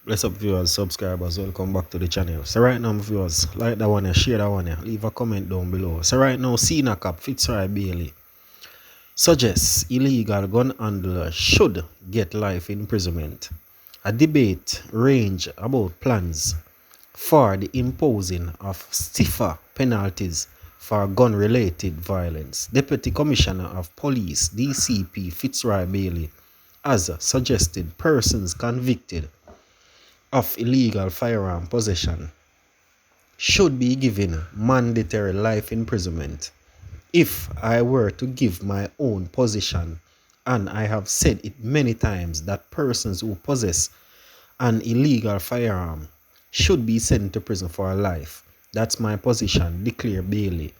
Bless up viewers, subscribers, welcome back to the channel. So right now viewers, like that one, share that one, leave a comment down below. So right now, Senior Cop Fitzroy Bailey suggests illegal gun handler should get life imprisonment. A debate range about plans for the imposing of stiffer penalties for gun-related violence. Deputy Commissioner of Police DCP Fitzroy Bailey has suggested persons convicted of illegal firearm possession should be given mandatory life imprisonment. If I were to give my own position, and I have said it many times, that persons who possess an illegal firearm should be sent to prison for life. That's my position, declared Bailey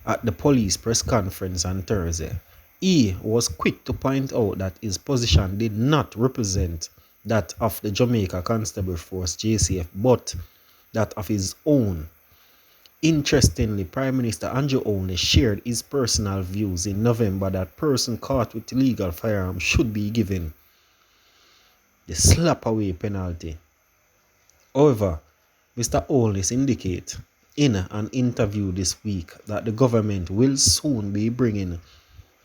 at the police press conference on Thursday. He was quick to point out that his position did not represent that of the Jamaica Constable Force JCF, but that of his own. Interestingly, Prime Minister Andrew Only shared his personal views in November that persons caught with illegal firearms should be given the slap away penalty. However, Mr. Holness indicated in an interview this week that the government will soon be bringing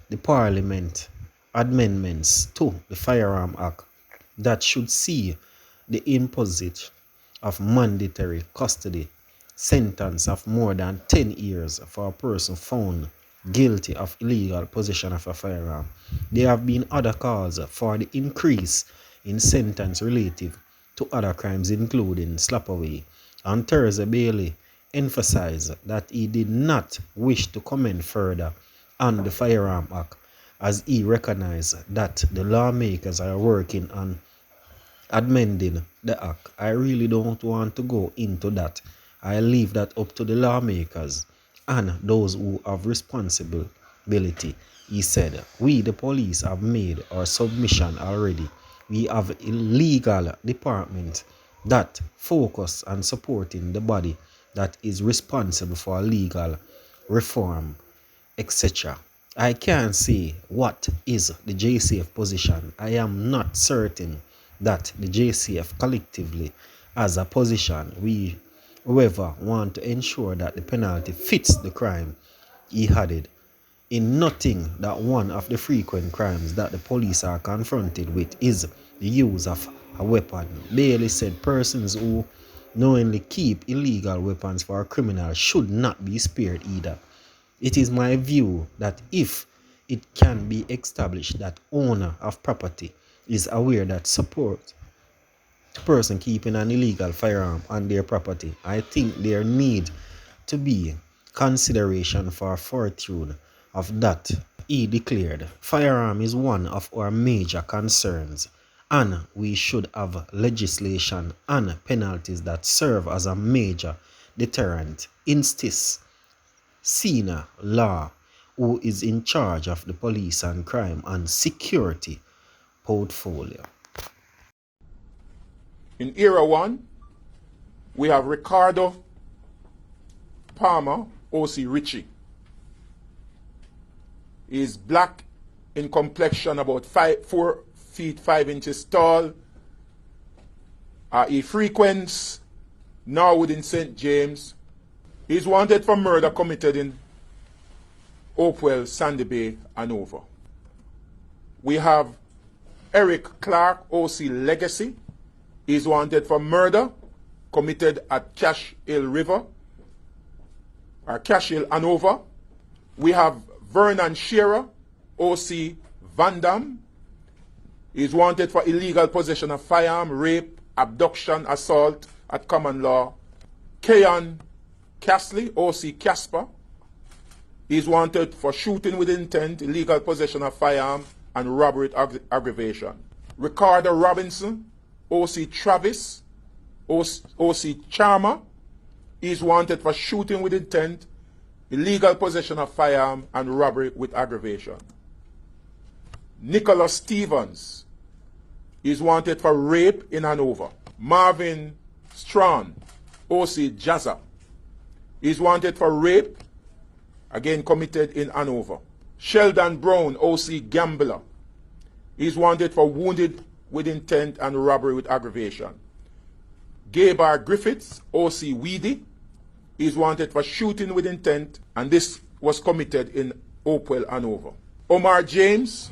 the Parliament amendments to the Firearm Act that should see the imposition of mandatory custody sentence of more than 10 years for a person found guilty of illegal possession of a firearm. There have been other calls for the increase in sentence relative to other crimes, including slapaway. On Thursday, Bailey emphasized that he did not wish to comment further on the Firearm Act, as he recognized that the lawmakers are working on amending the act. I really don't want to go into that. I leave that up to the lawmakers and those who have responsibility. He said, we the police have made our submission already. We have a legal department that focus on supporting the body that is responsible for legal reform, etc. I can't say what is the JCF position. I am not certain that the JCF collectively as a position. We, however, want to ensure that the penalty fits the crime, he added. In noting that one of the frequent crimes that the police are confronted with is the use of a weapon, Bailey said persons who knowingly keep illegal weapons for a criminal should not be spared either. It is my view that if it can be established that owner of property is aware that support the person keeping an illegal firearm on their property, I think there need to be consideration for fortitude of that. He declared, firearm is one of our major concerns, and we should have legislation and penalties that serve as a major deterrent. Instincts Senior Law, who is in charge of the police and crime and security portfolio. In Era 1, we have Ricardo, Palmar, OC Richie. He is black in complexion, about 4 feet 5 inches tall. He frequents Norwood in St. James. He is wanted for murder committed in Hopewell, Sandy Bay, Hanover. We have Eric Clarke, OC Legacy. He is wanted for murder committed at Cash Hill River, or Cash Hill, Hanover. We have Burton Shearero, OC Vandam. He is wanted for illegal possession of firearm, rape, abduction, assault at common law. Kayon, OC Casper. He is wanted for shooting with intent, illegal possession of firearm, and robbery with aggravation. Ricardo Robinson, OC Travis, OC Charma. He is wanted for shooting with intent, illegal possession of firearm, and robbery with aggravation. Nicholas Stevens is wanted for rape in Hanover. Marvin Strachan, OC Jazza, is wanted for rape, again committed in Hanover. Sheldon Brown, OC Gambler, is wanted for wounded with intent and robbery with aggravation. Gibar Griffiths, OC Weedy, is wanted for shooting with intent, and this was committed in Hopewell and Hanover. Omar James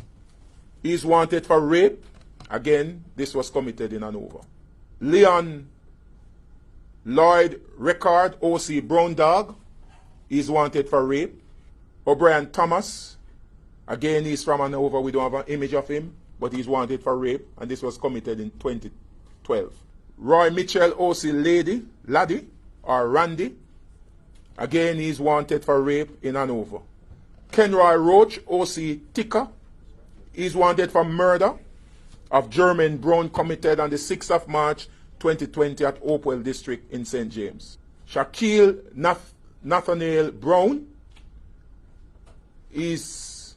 is wanted for rape. Again, this was committed in Hanover. Leon Lloyd Ricardo, OC Brown Dog, is wanted for rape. O'Brien Thomas, again, he's from Hanover. We don't have an image of him, but he's wanted for rape, and this was committed in 2012. Roy Mitchell, OC Laddie, or Randy, again, he's wanted for rape in Hanover. Kenroy Roach, OC Ticker, is wanted for murder of Jermaine Brown, committed on the 6th of March 2020 at Hopewell District in St. James. Shaquille Nathaniel Brown is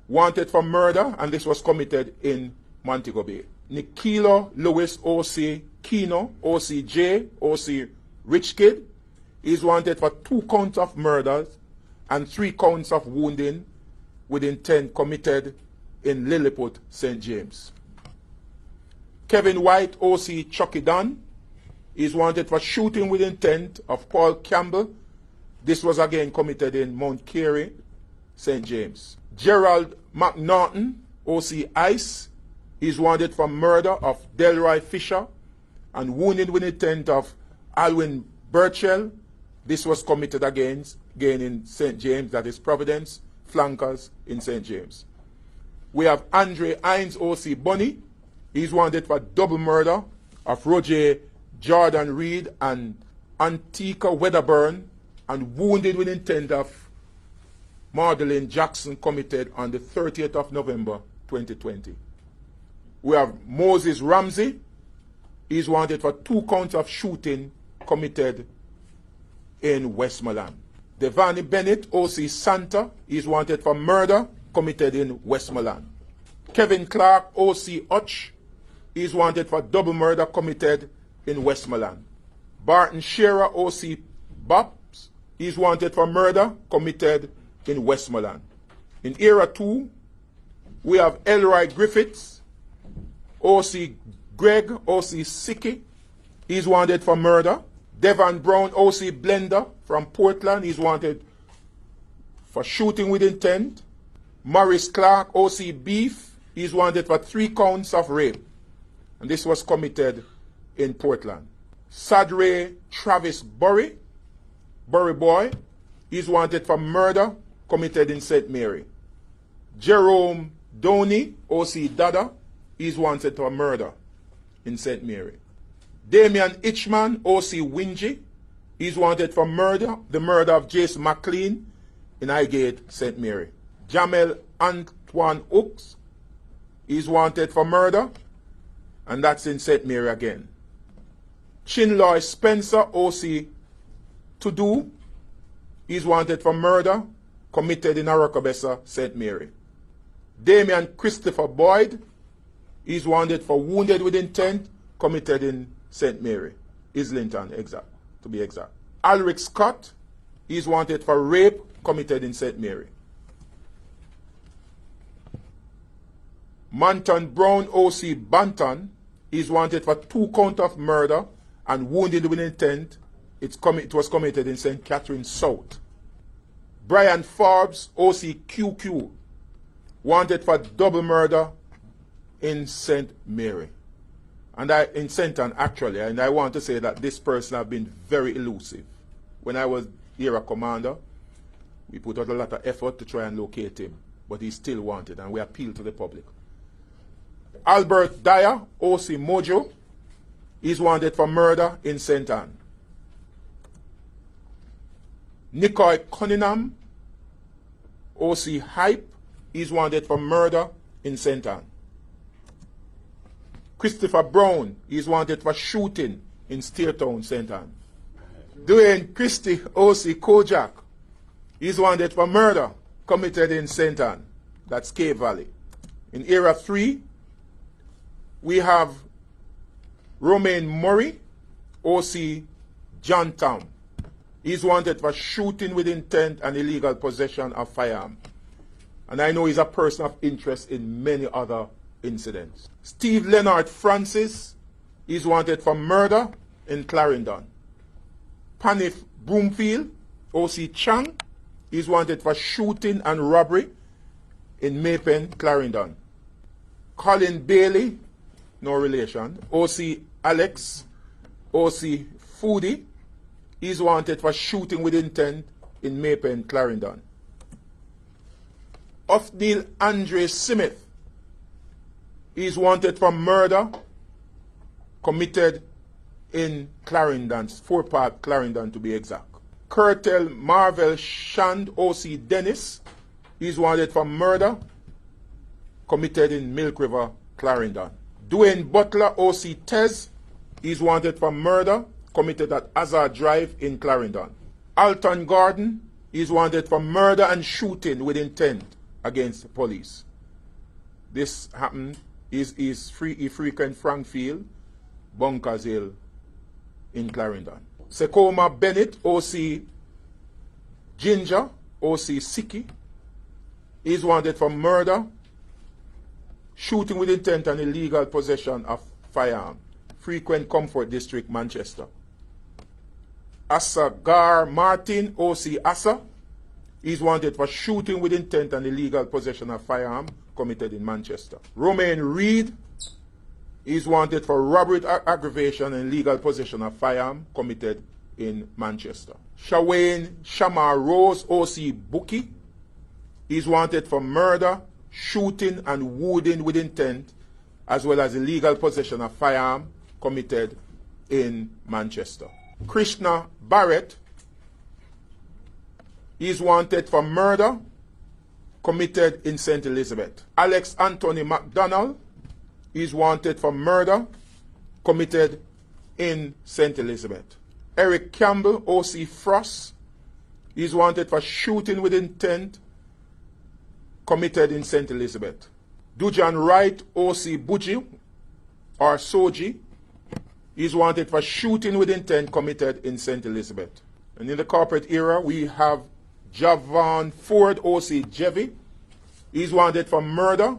wanted for murder, and this was committed in Montego Bay. Nikilo Lewis, OC Kino, OC J, OC Rich Kid, is wanted for 2 counts of murders and 3 counts of wounding with intent committed in Lilliput, St. James. Kevin White, OC Chucky Dunn, is wanted for shooting with intent of Paul Campbell. This was again committed in Mount Carey, St. James. Gerald McNaughton, OC Ice, is wanted for murder of Delroy Fisher and wounding with intent of Alwyn Burchell. This was committed again in St. James, that is Providence, Flankers in St. James. We have Andre Hines, OC Bunny. He's wanted for double murder of Roger Jordon Reid and Antika Wedderburn and wounded with intent of Magdalene Jackson, committed on the 30th of November 2020. We have Moses Ramsey. He's wanted for 2 counts of shooting committed in Westmoreland. Devani Bennett, OC Santa, is wanted for murder committed in Westmoreland. Kevin Clarke, OC Hutch, is wanted for double murder committed in Westmoreland. Burton Shearero, OC Bops, is wanted for murder committed in Westmoreland. In Era 2, we have Elroy Griffiths, OC Greg, OC Sicky, he's wanted for murder. Devon Brown, OC Blender from Portland, he's wanted for shooting with intent. Maurice Clarke, OC Beef, he's wanted for 3 counts of rape, and this was committed in Portland. Sadre Travis Burry Boy, he's wanted for murder committed in St. Mary. Jerome Downey, OC Dada, he's wanted for murder in St. Mary. Damian Itchman, OC Wingy, he's wanted for murder, the murder of Jason McLean in Highgate, St. Mary. Jamel Antoine Hooks, he's wanted for murder, and that's in St. Mary again. Chinloy Spencer, OC Tudu, he's wanted for murder committed in Arokabessa, St. Mary. Damian Christopher Boyd, he's wanted for wounded with intent committed in St. Mary, Islington, to be exact. Alrick Scott, he's wanted for rape committed in St. Mary. Manton Brown, OC Banton, is wanted for 2 counts of murder and wounded with intent. It was committed in St. Catherine South. Brian Forbes, OC QQ, wanted for double murder in St. Mary. And in St. Anne, actually, and I want to say that this person has been very elusive. When I was here a commander, we put out a lot of effort to try and locate him, but he's still wanted, and we appeal to the public. Albert Dyer, OC Mojo, is wanted for murder in St. Anne. Nicoy Cunningham, OC Hype, is wanted for murder in St. Anne. Christopher Brown is wanted for shooting in Steertown, St. Anne. Dwayne Christie, OC Kojak, is wanted for murder committed in St. Anne. That's Cave Valley. In Era 3, we have Romaine Murray, OC Johntown. He's wanted for shooting with intent and illegal possession of firearm. And I know he's a person of interest in many other incidents. Steve Leonard Francis is wanted for murder in Clarendon. Panif Broomfield, OC Chang, is wanted for shooting and robbery in Maypen, Clarendon. Colin Bailey, no relation, OC Alex, OC Foodie, is wanted for shooting with intent in Maypen, Clarendon. Othniel Andre Smith is wanted for murder committed in Clarendon, Fort Park, Clarendon to be exact. Curtel Marvel Shand, OC Dennis, is wanted for murder committed in Milk River, Clarendon. Dwayne Butler, OC Tez, is wanted for murder committed at Azar Drive in Clarendon. Alton Gordon is wanted for murder and shooting with intent against the police. This happened is frequent Frankfield, Bunkers Hill in Clarendon. Sekoma Bennett, OC Ginger, OC Siki, is wanted for murder, shooting with intent and illegal possession of firearm. Frequent Comfort District, Manchester. Assagar Martin, OC Assa, is wanted for shooting with intent and illegal possession of firearm committed in Manchester. Romaine Reid is wanted for robbery, aggravation, and illegal possession of firearm committed in Manchester. Shamar Rose, OC Bookie, is wanted for murder, shooting, and wounding with intent, as well as illegal possession of firearm committed in Manchester. Krishna Barrett is wanted for murder committed in St. Elizabeth. Alex Anthony McDonald is wanted for murder committed in St. Elizabeth. Eric Campbell, OC Frost, is wanted for shooting with intent committed in St. Elizabeth. Dujan Wright, OC Buji, or Soji, is wanted for shooting with intent committed in St. Elizabeth. And in the corporate era, we have Javon Ford, OC Jevy, is wanted for murder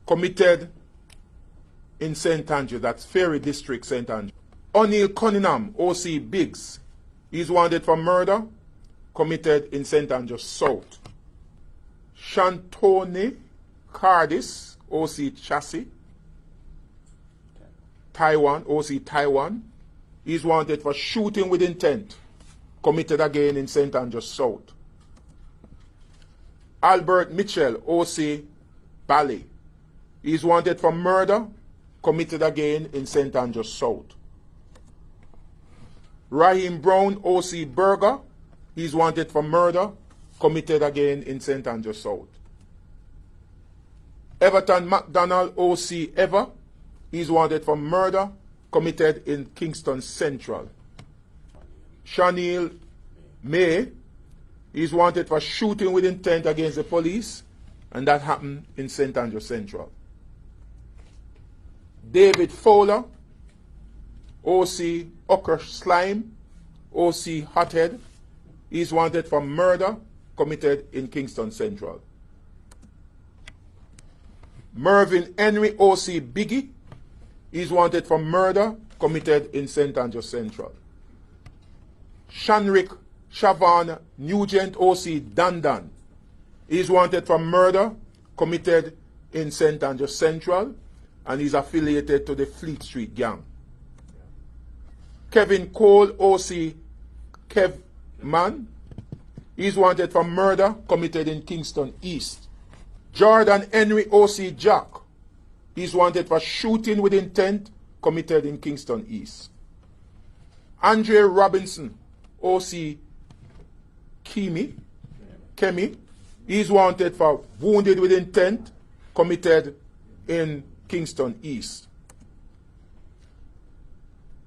committed in St. Andrew, that's Ferry District, St. Andrew. O'Neill Cunningham, OC Biggs, is wanted for murder committed in St. Andrew South. Shantoni Cardis, OC Chassis, Taiwan, OC Taiwan, is wanted for shooting with intent committed again in St. Andrew South. Albert Mitchell, OC Bally, is wanted for murder committed again in St. Andrew South. Raheem Brown, OC Berger, is wanted for murder committed again in St. Andrew South. Everton McDonald, OC Ever, is wanted for murder committed in Kingston Central. Shawniel Mae is wanted for shooting with intent against the police, and that happened in St. Andrew Central. David Fowler, OC Ocker Slime, OC Hothead, is wanted for murder committed in Kingston Central. Marvin Henry, OC Biggie, is wanted for murder committed in St. Andrew Central. Shanrick Shavan Nugent, OC Dandan, is wanted for murder committed in St. Andrew Central and is affiliated to the Fleet Street Gang. Kevin Cole, OC Kev Man, is wanted for murder committed in Kingston East. Jordon Henry, OC Jack, is wanted for shooting with intent committed in Kingston East. Andre Robinson, OC Kemi, is wanted for wounded with intent committed in Kingston East.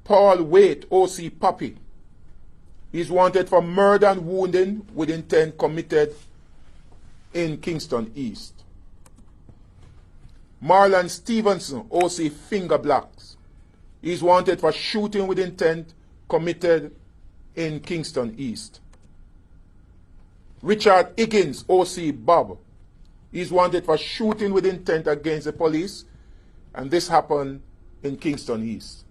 Paul Waite, OC Puppy, is wanted for murder and wounding with intent committed in Kingston East. Marlon Stevenson, OC Finger Blacks, is wanted for shooting with intent committed in Kingston East. Richard Higgins, OC Bob, is wanted for shooting with intent against the police, and this happened in Kingston East.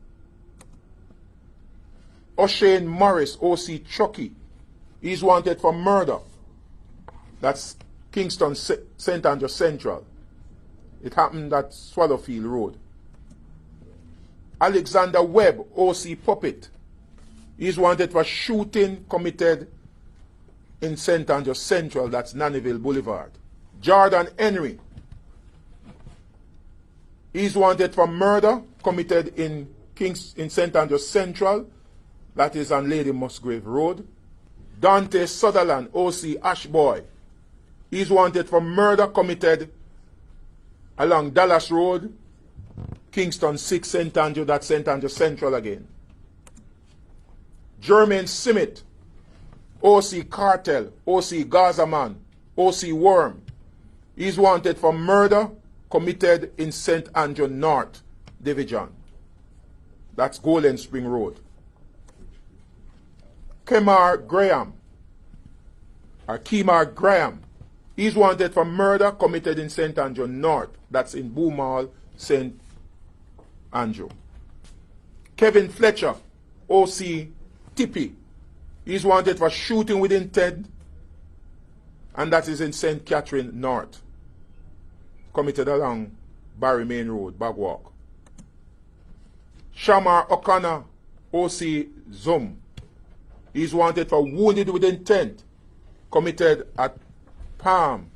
O'Shane Morris, OC Chucky. He's wanted for murder. That's Kingston St. Andrew Central. It happened at Swallowfield Road. Alexander Webb, OC Puppet. He's wanted for shooting committed in St. Andrew Central, that's Nannyville Boulevard. Jordon Henry. He's wanted for murder committed in St. Andrew Central, that is on Lady Musgrave Road. Daunte Sutherland, OC Ashboy. He's wanted for murder committed along Dallas Road, Kingston 6, St. Andrew, that's St. Andrew Central again. Jermaine Simmet, OC Cartel, OC Gazaman, OC Worm. He's wanted for murder committed in St. Andrew North Division. That's Golden Spring Road. Kemar Graham, or Kemar Graham. He's wanted for murder committed in St. Andrew North. That's in Boomal, St. Andrew. Kevin Fletcher, OC Tippy. He's wanted for shooting with intent, and that is in St. Catherine North. Committed along Barry Main Road, Bagwalk. Shamar O'Connor, OC Zoom. He's wanted for wounded with intent, committed at Palm,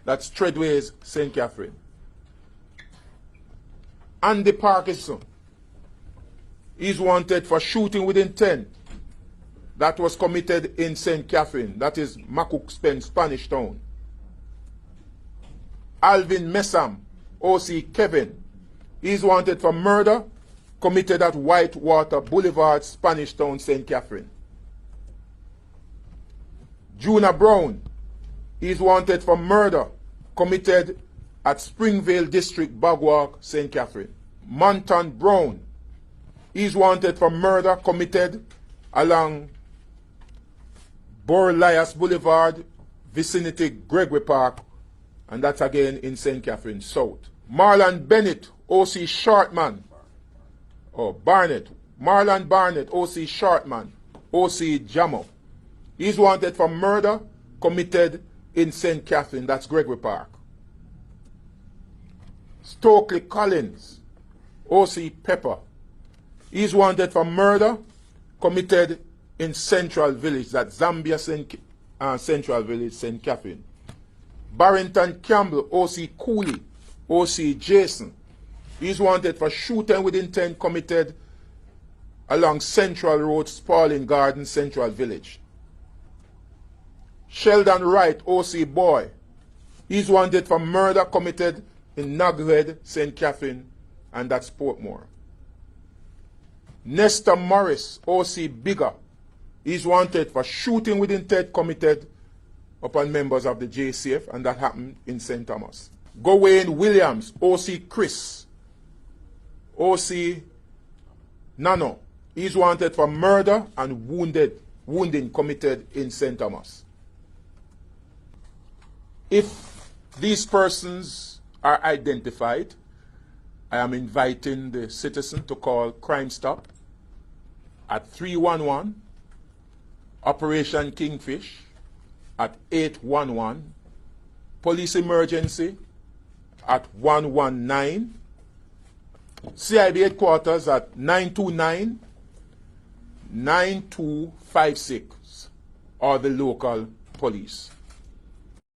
that's Treadways, St. Catherine. Andy Parkinson. He's wanted for shooting with intent. That was committed in St. Catherine. That is Makuk Spanish Town. Alvin Messam, OC Kevin. He's wanted for murder committed at Whitewater Boulevard, Spanish Town, St. Catherine. Juna Brown. He's wanted for murder committed at Springvale District, Bagwalk, St. Catherine. Monton Brown. He's wanted for murder committed along Borlias Boulevard, vicinity Gregory Park, and that's again in St. Catherine South. Marlon Bennett, OC Shortman, Barnett. Marlon Barnett, OC Shortman, OC Jamo. He's wanted for murder committed in St. Catherine, that's Gregory Park. Stokely Collins, OC Pepper. He's wanted for murder committed in Central Village, that's Zambia Central Village, St. Catherine. Barrington Campbell, OC Cooley, OC Jason. He's wanted for shooting with intent committed along Central Road, Spalding Garden, Central Village. Sheldon Wright, OC Boy. He's wanted for murder committed in Nughead, St. Catherine, and that's Portmore. Nestor Morris, OC Bigger. He's wanted for shooting with intent committed upon members of the JCF, and that happened in St. Thomas. Gawain Williams, OC Chris. OC Nano. He's wanted for murder and wounding committed in St. Thomas. If these persons are identified, I am inviting the citizen to call Crime Stop at 311, Operation Kingfish at 811, Police Emergency at 119, CIB Headquarters at 929-9256, or the local police.